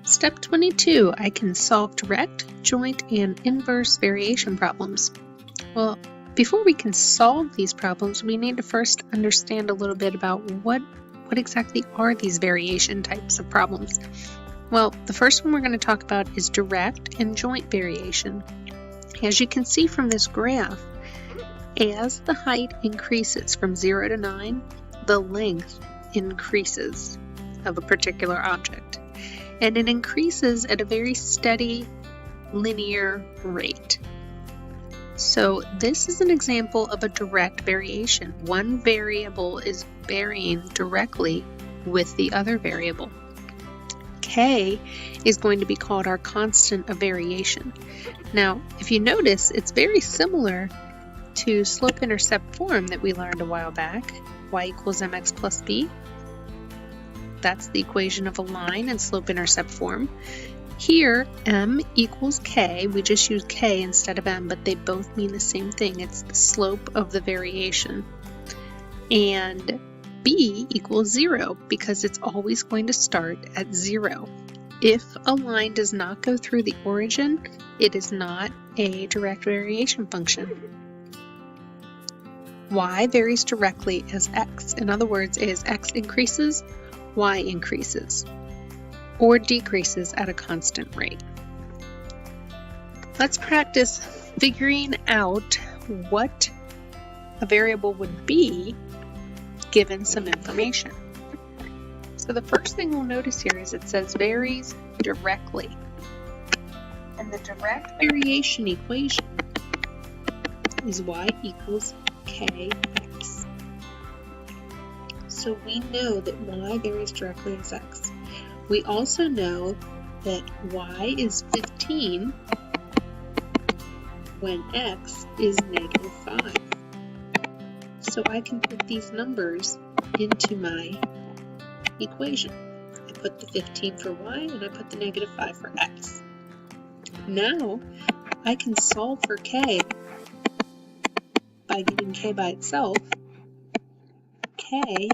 Step 22, I can solve direct, joint, and inverse variation problems. Well, before we can solve these problems, we need to first understand a little bit about what exactly are these variation types of problems. Well, the first one we're going to talk about is direct and joint variation. As you can see from this graph, as the height increases from 0 to 9, the length increases of a particular object. And it increases at a very steady, linear rate. So this is an example of a direct variation. One variable is varying directly with the other variable. K is going to be called our constant of variation. Now, if you notice, it's very similar to slope-intercept form that we learned a while back, y equals mx plus b. That's the equation of a line in slope-intercept form. Here, m equals k. We just use k instead of m, but they both mean the same thing. It's the slope of the variation. And b equals 0 because it's always going to start at 0. If a line does not go through the origin, it is not a direct variation function. Y varies directly as x. In other words, as x increases, y increases or decreases at a constant rate. Let's practice figuring out what a variable would be given some information. So the first thing we'll notice here is it says varies directly. And the direct variation equation is y equals kx. So we know that y varies directly as x. We also know that y is 15 when x is negative 5. So I can put these numbers into my equation. I put the 15 for y and I put the negative 5 for x. Now I can solve for k by getting k by itself. K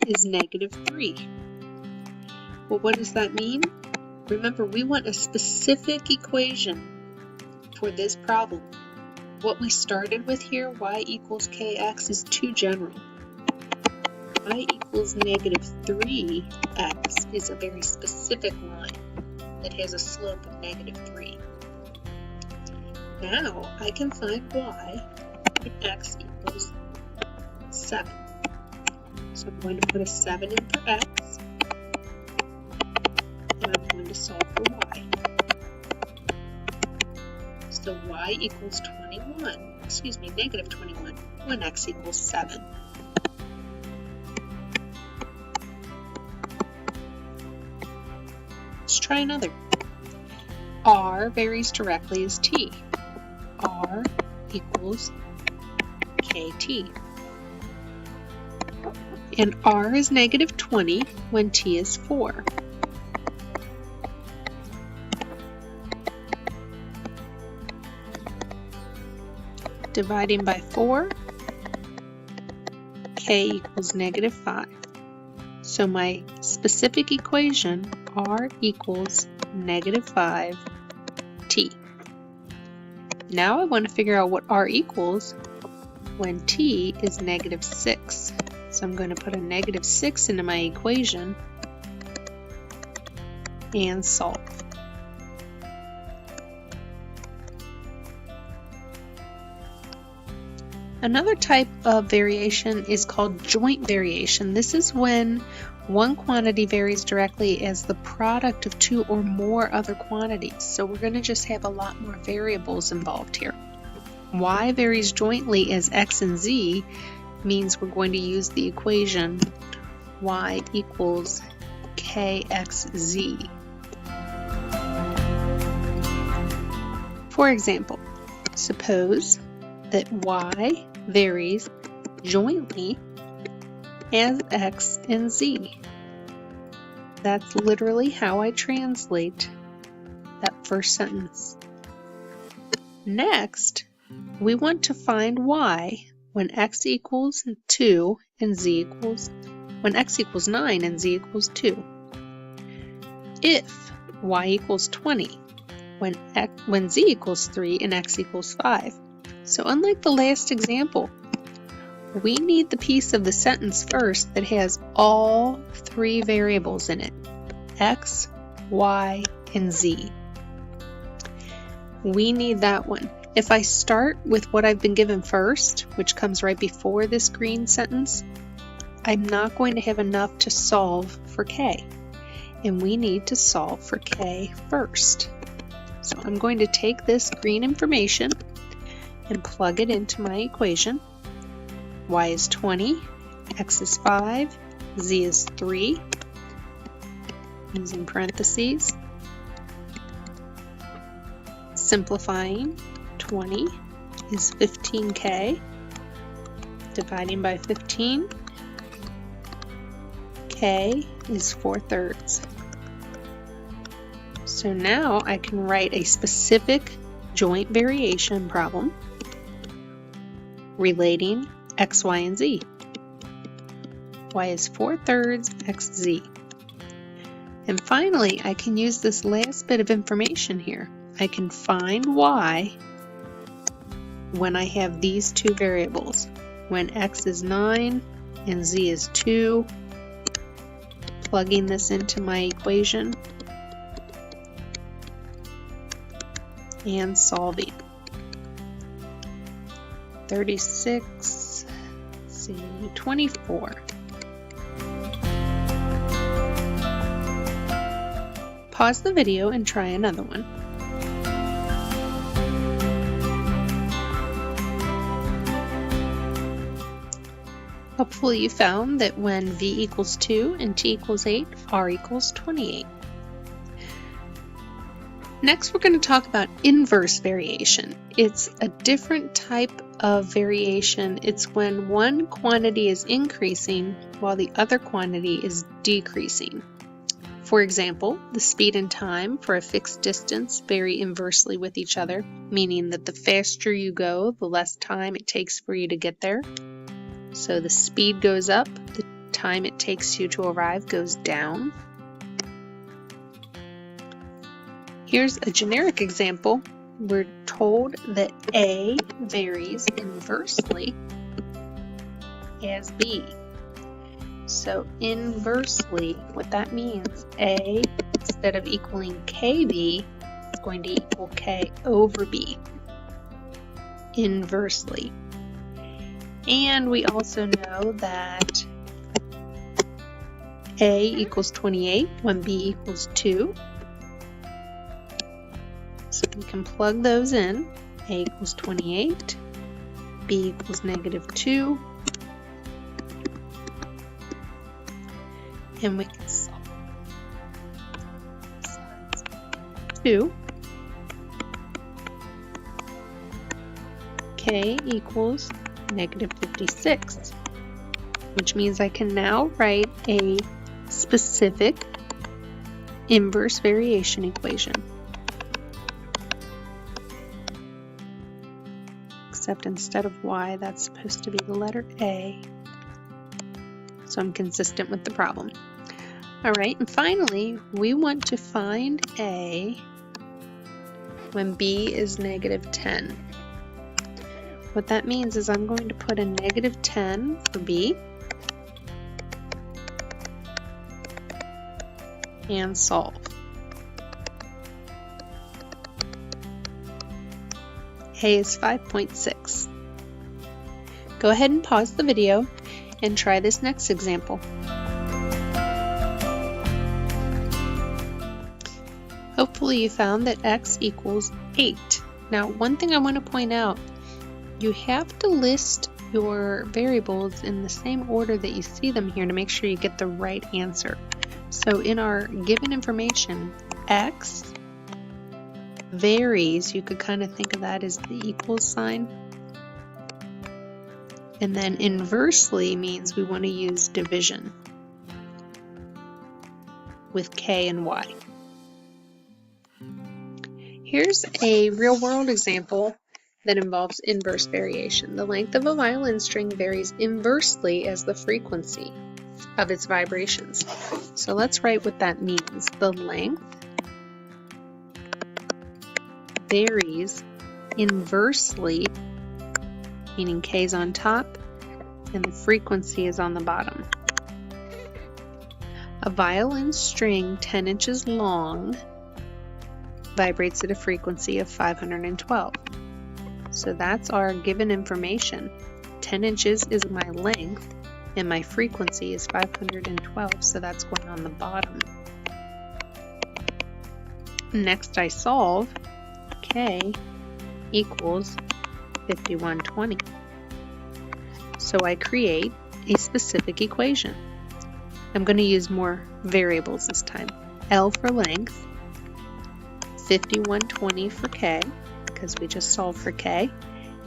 is negative 3. Well, what does that mean? Remember, we want a specific equation for this problem. What we started with here, y equals kx, is too general. Y equals negative 3x is a very specific line that has a slope of negative 3. Now I can find y when x equals 7. So I'm going to put a 7 in for x, and I'm going to solve for y. So y equals negative 21 when x equals 7. Let's try another. R varies directly as t. R equals kt. And r is negative 20 when t is 4. Dividing by 4, k equals negative 5. So my specific equation, r equals negative 5t. Now I want to figure out what r equals when t is negative 6. So I'm going to put a negative 6 into my equation and solve. Another type of variation is called joint variation. This is when one quantity varies directly as the product of two or more other quantities. So we're going to just have a lot more variables involved here. Y varies jointly as x and z means we're going to use the equation y equals kxz. For example, suppose that y varies jointly as x and z. That's literally how I translate that first sentence. Next, we want to find y when x equals 2 and z equals, when x equals 9 and z equals 2. If y equals 20, when z equals 3 and x equals 5. So unlike the last example, we need the piece of the sentence first that has all three variables in it, x, y, and z. We need that one. If I start with what I've been given first, which comes right before this green sentence, I'm not going to have enough to solve for k. And we need to solve for k first. So I'm going to take this green information and plug it into my equation. Y is 20, x is 5, z is 3, using parentheses. Simplifying, 20 is 15k, dividing by 15, k is 4/3. So now I can write a specific joint variation problem relating x, y, and z. Y is 4/3 xz. And finally, I can use this last bit of information here. I can find y when I have these two variables, when x is 9 and z is 2, plugging this into my equation and solving. 36, let's see, 24. Pause the video and try another one. Hopefully you found that when v equals 2 and t equals 8, r equals 28. Next, we're going to talk about inverse variation. It's a different type of variation. It's when one quantity is increasing while the other quantity is decreasing. For example, the speed and time for a fixed distance vary inversely with each other, meaning that the faster you go, the less time it takes for you to get there. So the speed goes up, the time it takes you to arrive goes down. Here's a generic example. We're told that A varies inversely as B. So inversely, what that means, A, instead of equaling KB, is going to equal K over B. Inversely. And we also know that A equals 28 when B equals 2. So we can plug those in. A equals 28, B equals -2, and we can solve 2. K equals -56, which means I can now write a specific inverse variation equation. Except instead of y, that's supposed to be the letter A. So I'm consistent with the problem. Alright, and finally, we want to find A when B is -10. What that means is I'm going to put a -10 for B and solve. A is 5.6. Go ahead and pause the video and try this next example. Hopefully you found that x equals 8. Now, one thing I want to point out, you have to list your variables in the same order that you see them here to make sure you get the right answer. So in our given information, x varies, you could kind of think of that as the equals sign. And then inversely means we want to use division with k and y. Here's a real-world example that involves inverse variation. The length of a violin string varies inversely as the frequency of its vibrations. So let's write what that means. The length varies inversely, meaning k is on top and the frequency is on the bottom. A violin string 10 inches long vibrates at a frequency of 512. So that's our given information. 10 inches is my length and my frequency is 512, so that's going on the bottom. Next I solve. K equals 5120. So I create a specific equation. I'm going to use more variables this time. L for length, 5120 for K, because we just solved for K,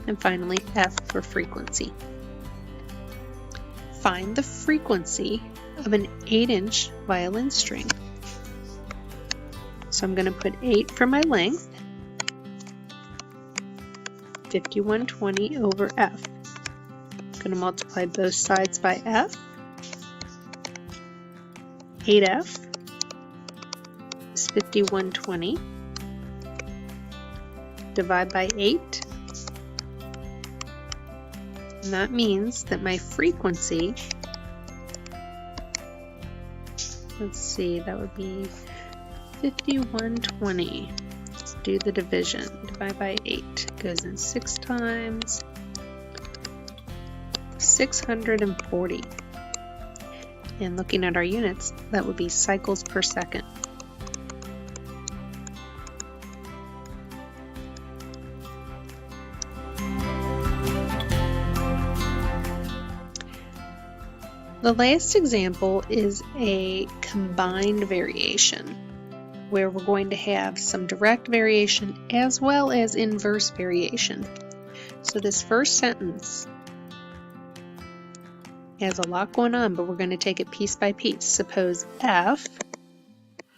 and finally F for frequency. Find the frequency of an 8-inch violin string. So I'm going to put 8 for my length, 5120 over F. I'm going to multiply both sides by F. 8F is 5120. Divide by 8. And that means that my frequency, let's see, that would be 5120. Let's do the division. Divide by 8. Goes in 6 times. 640. And looking at our units, that would be cycles per second. The last example is a combined variation, where we're going to have some direct variation as well as inverse variation. So this first sentence has a lot going on, but we're going to take it piece by piece. Suppose F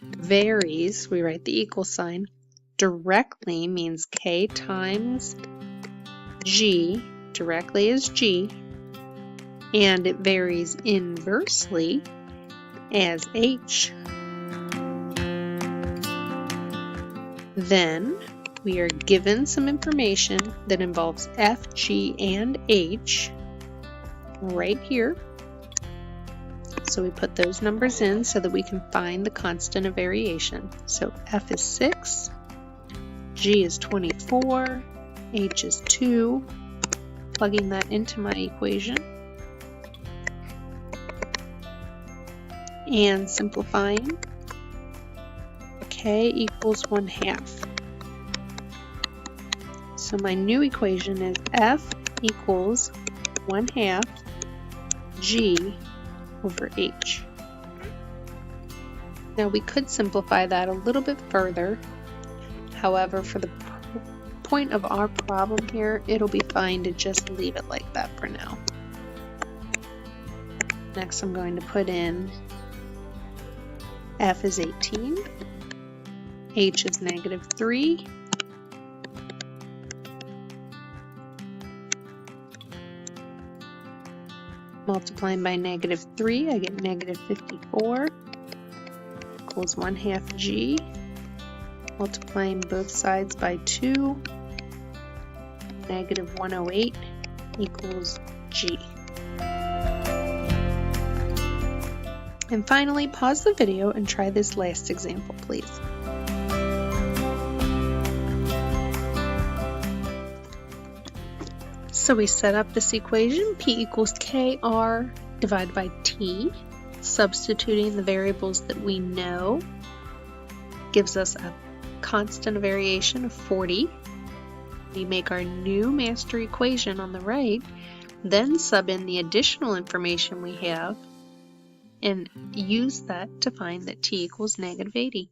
varies, we write the equal sign, directly means K times G, directly is G, and it varies inversely as H. Then we are given some information that involves F, G, and H right here. So we put those numbers in so that we can find the constant of variation. So F is 6, G is 24, H is 2, plugging that into my equation. And simplifying, K equals 1/2. So my new equation is F equals 1/2 G over H. Now we could simplify that a little bit further. However, for the point of our problem here, it'll be fine to just leave it like that for now. Next I'm going to put in F is 18, H is -3, multiplying by -3, I get -54 equals 1/2 G, multiplying both sides by 2, -108 equals G. And finally, pause the video and try this last example, please. So we set up this equation, P equals KR divided by T, substituting the variables that we know gives us a constant of variation of 40. We make our new master equation on the right, then sub in the additional information we have and use that to find that T equals -80.